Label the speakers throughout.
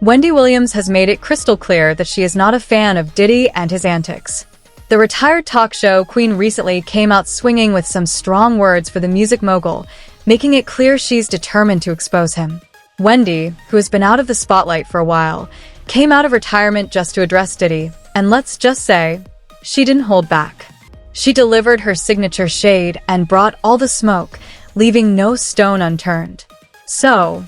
Speaker 1: Wendy Williams has made it crystal clear that she is not a fan of Diddy and his antics. The retired talk show queen recently came out swinging with some strong words for the music mogul, making it clear she's determined to expose him. Wendy, who has been out of the spotlight for a while, came out of retirement just to address Diddy, and let's just say, she didn't hold back. She delivered her signature shade and brought all the smoke, leaving no stone unturned. So,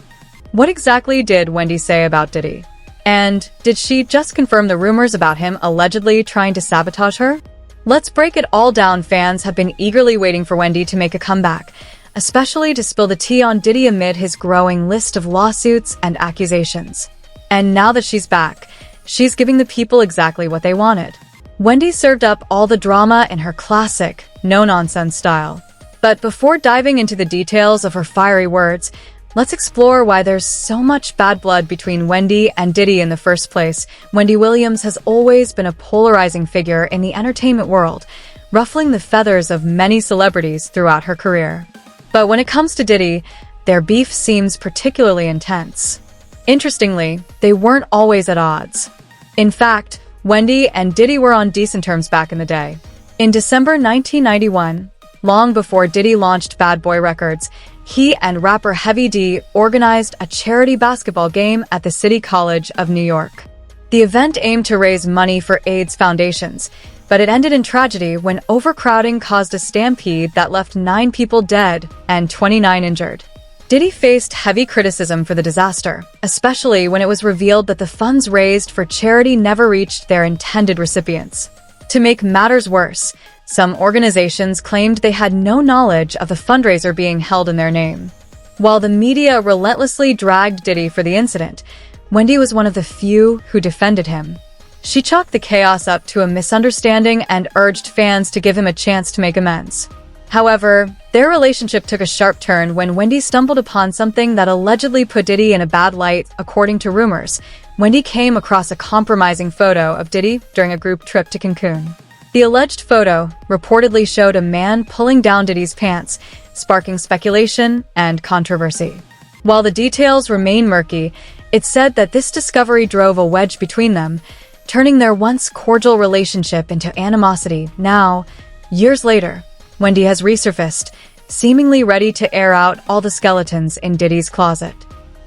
Speaker 1: what exactly did Wendy say about Diddy? And did she just confirm the rumors about him allegedly trying to sabotage her? Let's break it all down. Fans have been eagerly waiting for Wendy to make a comeback, especially to spill the tea on Diddy amid his growing list of lawsuits and accusations. And now that she's back, she's giving the people exactly what they wanted. Wendy served up all the drama in her classic, no-nonsense style. But before diving into the details of her fiery words, let's explore why there's so much bad blood between Wendy and Diddy in the first place. Wendy Williams has always been a polarizing figure in the entertainment world, ruffling the feathers of many celebrities throughout her career. But when it comes to Diddy, their beef seems particularly intense. Interestingly, they weren't always at odds. In fact, Wendy and Diddy were on decent terms back in the day. In December 1991, long before Diddy launched Bad Boy Records, he and rapper Heavy D organized a charity basketball game at the City College of New York. The event aimed to raise money for AIDS foundations, but it ended in tragedy when overcrowding caused a stampede that left 9 people dead and 29 injured. Diddy faced heavy criticism for the disaster, especially when it was revealed that the funds raised for charity never reached their intended recipients. To make matters worse, some organizations claimed they had no knowledge of the fundraiser being held in their name. While the media relentlessly dragged Diddy for the incident, Wendy was one of the few who defended him. She chalked the chaos up to a misunderstanding and urged fans to give him a chance to make amends. However, their relationship took a sharp turn when Wendy stumbled upon something that allegedly put Diddy in a bad light. According to rumors, Wendy came across a compromising photo of Diddy during a group trip to Cancun. The alleged photo reportedly showed a man pulling down Diddy's pants, sparking speculation and controversy. While the details remain murky, it's said that this discovery drove a wedge between them, turning their once cordial relationship into animosity. Now, years later, Wendy has resurfaced, seemingly ready to air out all the skeletons in Diddy's closet.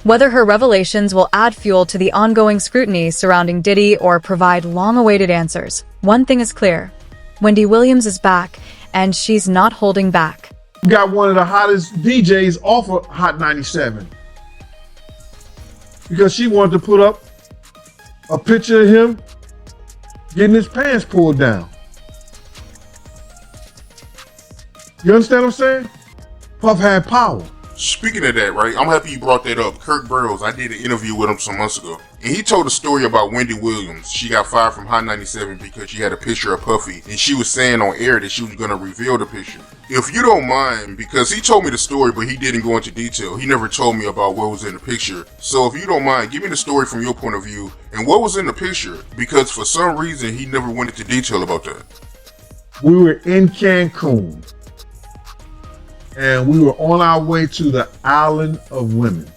Speaker 1: Whether her revelations will add fuel to the ongoing scrutiny surrounding Diddy or provide long-awaited answers, one thing is clear. Wendy Williams is back, and she's not holding back.
Speaker 2: Got one of the hottest DJs off of Hot 97 because she wanted to put up a picture of him getting his pants pulled down. You understand what I'm saying? Puff had power.
Speaker 3: Speaking of that, right, I'm happy you brought that up. Kirk Burrows, I did an interview with him some months ago, and he told a story about Wendy Williams. She got fired from Hot 97 because she had a picture of Puffy, and she was saying on air that she was going to reveal the picture. If you don't mind, because he told me the story, but he didn't go into detail. He never told me about what was in the picture. So if you don't mind, give me the story from your point of view, and what was in the picture, because for some reason, he never went into detail about that.
Speaker 2: We were in Cancun, and we were on our way to the Island of Women.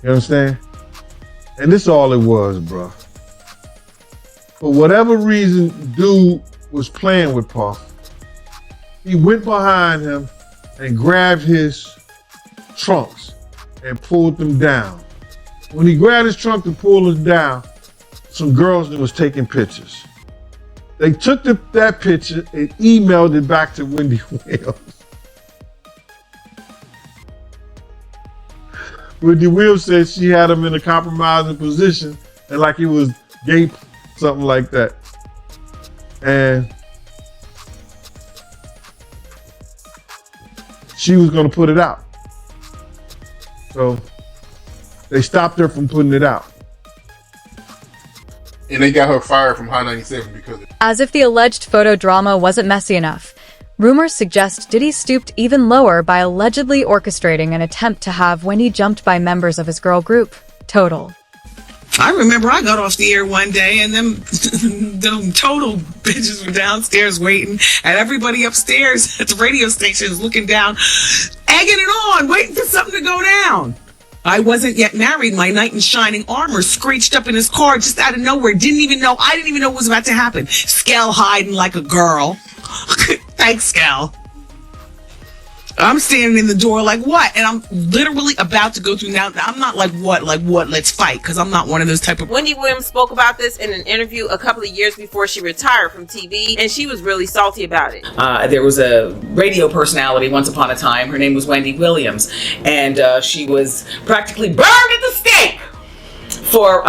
Speaker 2: You understand? And this all it was, bro. For whatever reason, dude was playing with Puff. He went behind him and grabbed his trunks and pulled them down. When he grabbed his trunk and pulled them down, some girls that was taking pictures. They took that picture and emailed it back to Wendy Williams. Wendy Williams said she had him in a compromising position and like he was gay, something like that. And she was going to put it out. So they stopped her from putting it out.
Speaker 3: And they got her fired from Hot 97 because of it.
Speaker 1: As if the alleged photo drama wasn't messy enough, rumors suggest Diddy stooped even lower by allegedly orchestrating an attempt to have Wendy jumped by members of his girl group, Total.
Speaker 4: I remember I got off the air one day and them Total bitches were downstairs waiting, and everybody upstairs at the radio station is looking down, egging it on, waiting for something to go down. I wasn't yet married. My knight in shining armor screeched up in his car just out of nowhere. I didn't even know what was about to happen. Skell hiding like a girl. Thanks, Skell. I'm standing in the door like, what? And I'm literally about to go through now. I'm not like, what, let's fight. Because I'm not one of those type of...
Speaker 5: Wendy Williams spoke about this in an interview a couple of years before she retired from TV. And she was really salty about it.
Speaker 6: There was a radio personality once upon a time. Her name was Wendy Williams. And she was practically burned at the stake for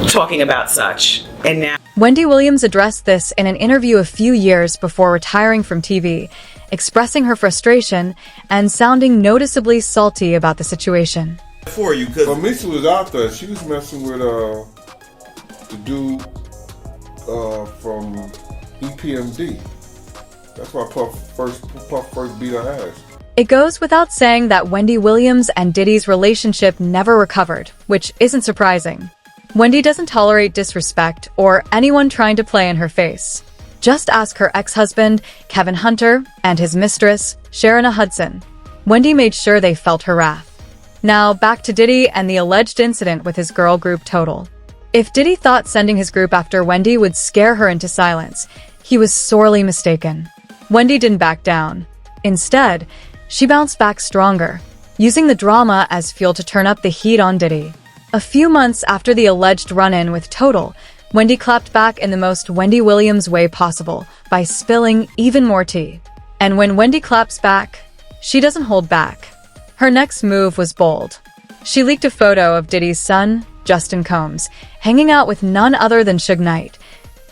Speaker 6: talking about such. And now...
Speaker 1: Wendy Williams addressed this in an interview a few years before retiring from TV, expressing her frustration and sounding noticeably salty about the situation.
Speaker 7: For you, because
Speaker 2: Misa was out there. She was messing with the dude from EPMD. That's why Puff first beat her ass.
Speaker 1: It goes without saying that Wendy Williams and Diddy's relationship never recovered, which isn't surprising. Wendy doesn't tolerate disrespect or anyone trying to play in her face. Just ask her ex-husband, Kevin Hunter, and his mistress, Sharona Hudson. Wendy made sure they felt her wrath. Now, back to Diddy and the alleged incident with his girl group Total. If Diddy thought sending his group after Wendy would scare her into silence, he was sorely mistaken. Wendy didn't back down. Instead, she bounced back stronger, using the drama as fuel to turn up the heat on Diddy. A few months after the alleged run-in with Total, Wendy clapped back in the most Wendy Williams way possible by spilling even more tea. And when Wendy claps back, she doesn't hold back. Her next move was bold. She leaked a photo of Diddy's son, Justin Combs, hanging out with none other than Suge Knight,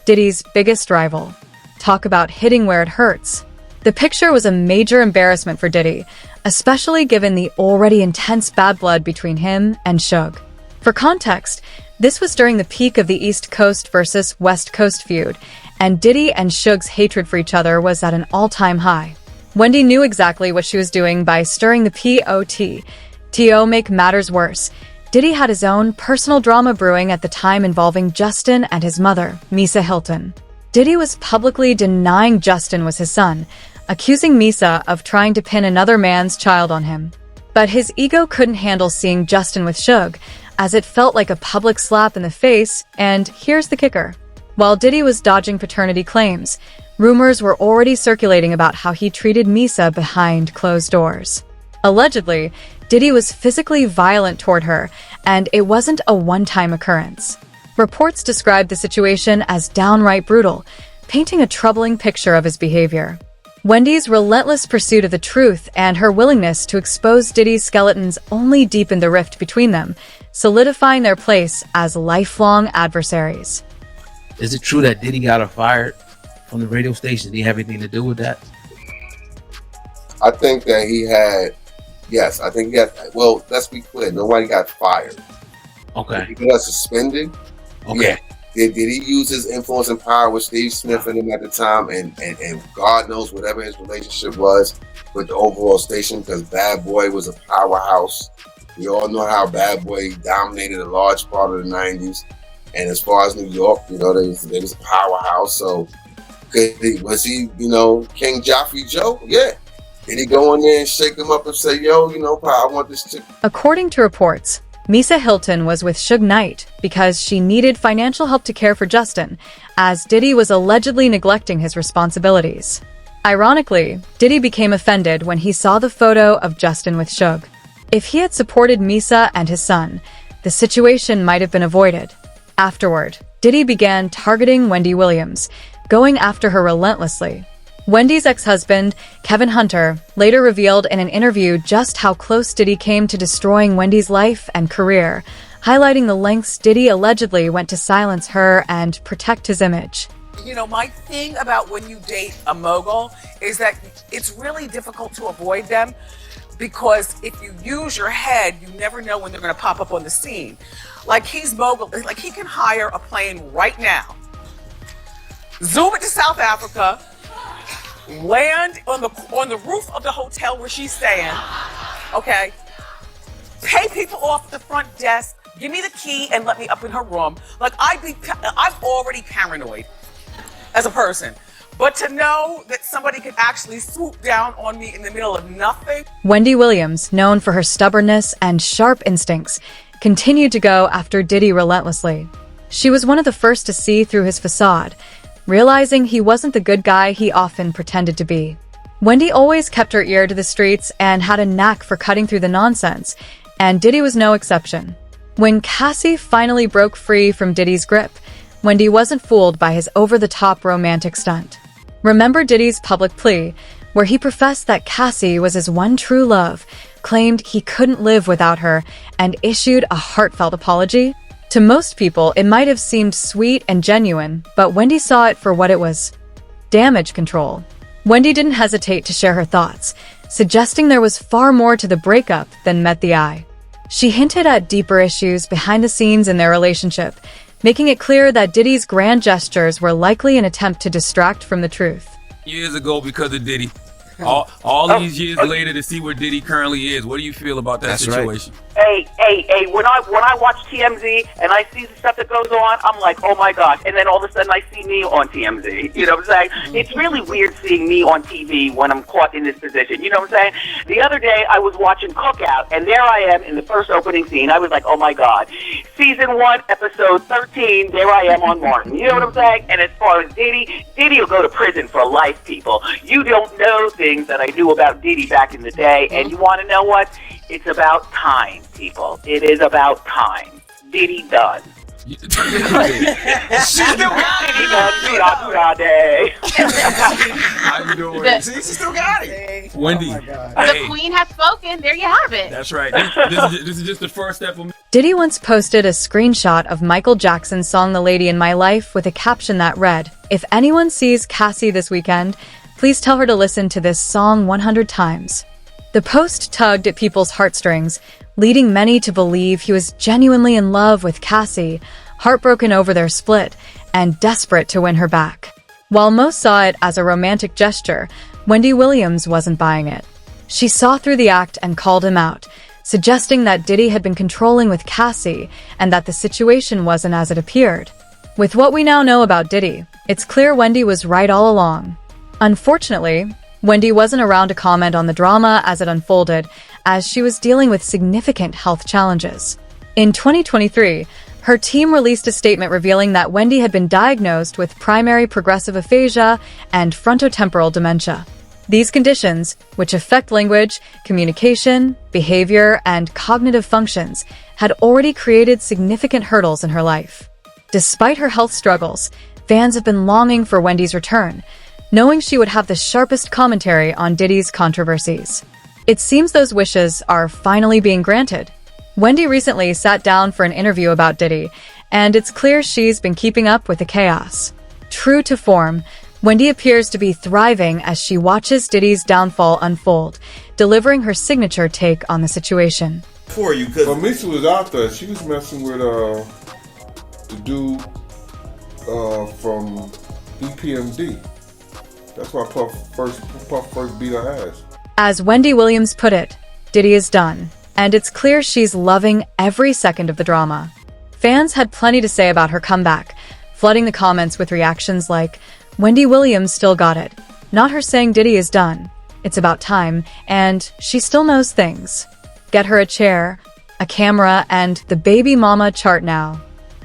Speaker 1: Diddy's biggest rival. Talk about hitting where it hurts. The picture was a major embarrassment for Diddy, especially given the already intense bad blood between him and Suge. For context, this was during the peak of the East Coast versus West Coast feud, and Diddy and Suge's hatred for each other was at an all-time high. Wendy knew exactly what she was doing by stirring the pot. To make matters worse, Diddy had his own personal drama brewing at the time involving Justin and his mother, Misa Hilton. Diddy was publicly denying Justin was his son, accusing Misa of trying to pin another man's child on him. But his ego couldn't handle seeing Justin with Suge, as it felt like a public slap in the face, and here's the kicker. While Diddy was dodging paternity claims, rumors were already circulating about how he treated Misa behind closed doors. Allegedly, Diddy was physically violent toward her, and it wasn't a one-time occurrence. Reports described the situation as downright brutal, painting a troubling picture of his behavior. Wendy's relentless pursuit of the truth and her willingness to expose Diddy's skeletons only deepened the rift between them, solidifying their place as lifelong adversaries.
Speaker 8: Is it true that Diddy got her fired from the radio station? Did he have anything to do with that?
Speaker 9: I think that he had, yes, I think he had, well, let's be clear, nobody got fired.
Speaker 8: Okay.
Speaker 9: He got suspended.
Speaker 8: Okay.
Speaker 9: Yeah. Did he use his influence and power with Steve Smith and him at the time, and God knows whatever his relationship was with the overall station, because Bad Boy was a powerhouse. We all know how Bad Boy dominated a large part of the 90s. And as far as New York, you know, there was a powerhouse. So was he, you know, King Joffrey Joe? Yeah. Did he go in there and shake him up and say, yo, you know, I want this chick?
Speaker 1: According to reports, Misa Hilton was with Suge Knight because she needed financial help to care for Justin, as Diddy was allegedly neglecting his responsibilities. Ironically, Diddy became offended when he saw the photo of Justin with Suge. If he had supported Misa and his son, the situation might have been avoided. Afterward, Diddy began targeting Wendy Williams, going after her relentlessly. Wendy's ex-husband, Kevin Hunter, later revealed in an interview just how close Diddy came to destroying Wendy's life and career, highlighting the lengths Diddy allegedly went to silence her and protect his image.
Speaker 10: You know, my thing about when you date a mogul is that it's really difficult to avoid them, because if you use your head, you never know when they're going to pop up on the scene. Like, he's mogul, like he can hire a plane right now, zoom it to South Africa, land on the roof of the hotel where she's staying, okay, pay people off at the front desk, give me the key and let me up in her room. Like, I'm already paranoid as a person. But to know that somebody could actually swoop down on me in the middle of nothing.
Speaker 1: Wendy Williams, known for her stubbornness and sharp instincts, continued to go after Diddy relentlessly. She was one of the first to see through his facade, realizing he wasn't the good guy he often pretended to be. Wendy always kept her ear to the streets and had a knack for cutting through the nonsense, and Diddy was no exception. When Cassie finally broke free from Diddy's grip, Wendy wasn't fooled by his over-the-top romantic stunt. Remember Diddy's public plea, where he professed that Cassie was his one true love, claimed he couldn't live without her, and issued a heartfelt apology? To most people, it might have seemed sweet and genuine, but Wendy saw it for what it was: damage control. Wendy didn't hesitate to share her thoughts, suggesting there was far more to the breakup than met the eye. She hinted at deeper issues behind the scenes in their relationship, making it clear that Diddy's grand gestures were likely an attempt to distract from the truth.
Speaker 7: Years ago because of Diddy. All these years later to see where Diddy currently is. What do you feel about that situation?
Speaker 11: Hey, when I watch TMZ and I see the stuff that goes on, I'm like, oh my God. And then all of a sudden I see me on TMZ. You know what I'm saying? It's really weird seeing me on TV when I'm caught in this position. You know what I'm saying? The other day I was watching Cookout, and there I am in the first opening scene. I was like, oh my God. Season 1, episode 13, there I am on Martin. You know what I'm saying? And as far as Diddy will go to prison for life, people. You don't know things that I knew about Diddy back in the day, and you want to know what? It's about time, people. It is about time. Diddy done.
Speaker 7: She still got
Speaker 11: Diddy done.
Speaker 7: How you doing?
Speaker 10: She still got it.
Speaker 7: Wendy.
Speaker 12: The queen has spoken. There you have it.
Speaker 7: That's right. This is just the first step of me.
Speaker 1: Diddy once posted a screenshot of Michael Jackson's song The Lady in My Life with a caption that read, "If anyone sees Cassie this weekend, please tell her to listen to this song 100 times. The post tugged at people's heartstrings, leading many to believe he was genuinely in love with Cassie, heartbroken over their split, and desperate to win her back. While most saw it as a romantic gesture, Wendy Williams wasn't buying it. She saw through the act and called him out, suggesting that Diddy had been controlling with Cassie and that the situation wasn't as it appeared. With what we now know about Diddy, it's clear Wendy was right all along. Unfortunately, Wendy wasn't around to comment on the drama as it unfolded, as she was dealing with significant health challenges. In 2023, her team released a statement revealing that Wendy had been diagnosed with primary progressive aphasia and frontotemporal dementia. These conditions, which affect language, communication, behavior, and cognitive functions, had already created significant hurdles in her life. Despite her health struggles, fans have been longing for Wendy's return, knowing she would have the sharpest commentary on Diddy's controversies. It seems those wishes are finally being granted. Wendy recently sat down for an interview about Diddy, and it's clear she's been keeping up with the chaos. True to form, Wendy appears to be thriving as she watches Diddy's downfall unfold, delivering her signature take on the situation.
Speaker 2: For you, because Misha was out there. She was messing with the dude from EPMD. That's why Puff first beat her ass.
Speaker 1: As Wendy Williams put it, Diddy is done, and it's clear she's loving every second of the drama. Fans had plenty to say about her comeback, flooding the comments with reactions like, "Wendy Williams still got it. Not her saying Diddy is done. It's about time, and she still knows things. Get her a chair, a camera, and the baby mama chart now."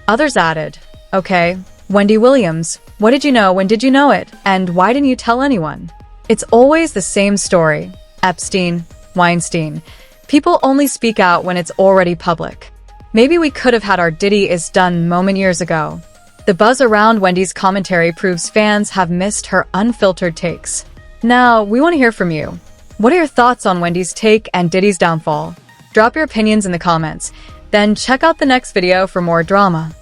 Speaker 1: Others added, "Okay, Wendy Williams, what did you know when did you know it, and why didn't you tell anyone?" It's always the same story. Epstein, Weinstein. People only speak out when it's already public. Maybe we could have had our Diddy is done moment years ago. The buzz around Wendy's commentary proves fans have missed her unfiltered takes. Now, we want to hear from you. What are your thoughts on Wendy's take and Diddy's downfall? Drop your opinions in the comments. Then check out the next video for more drama.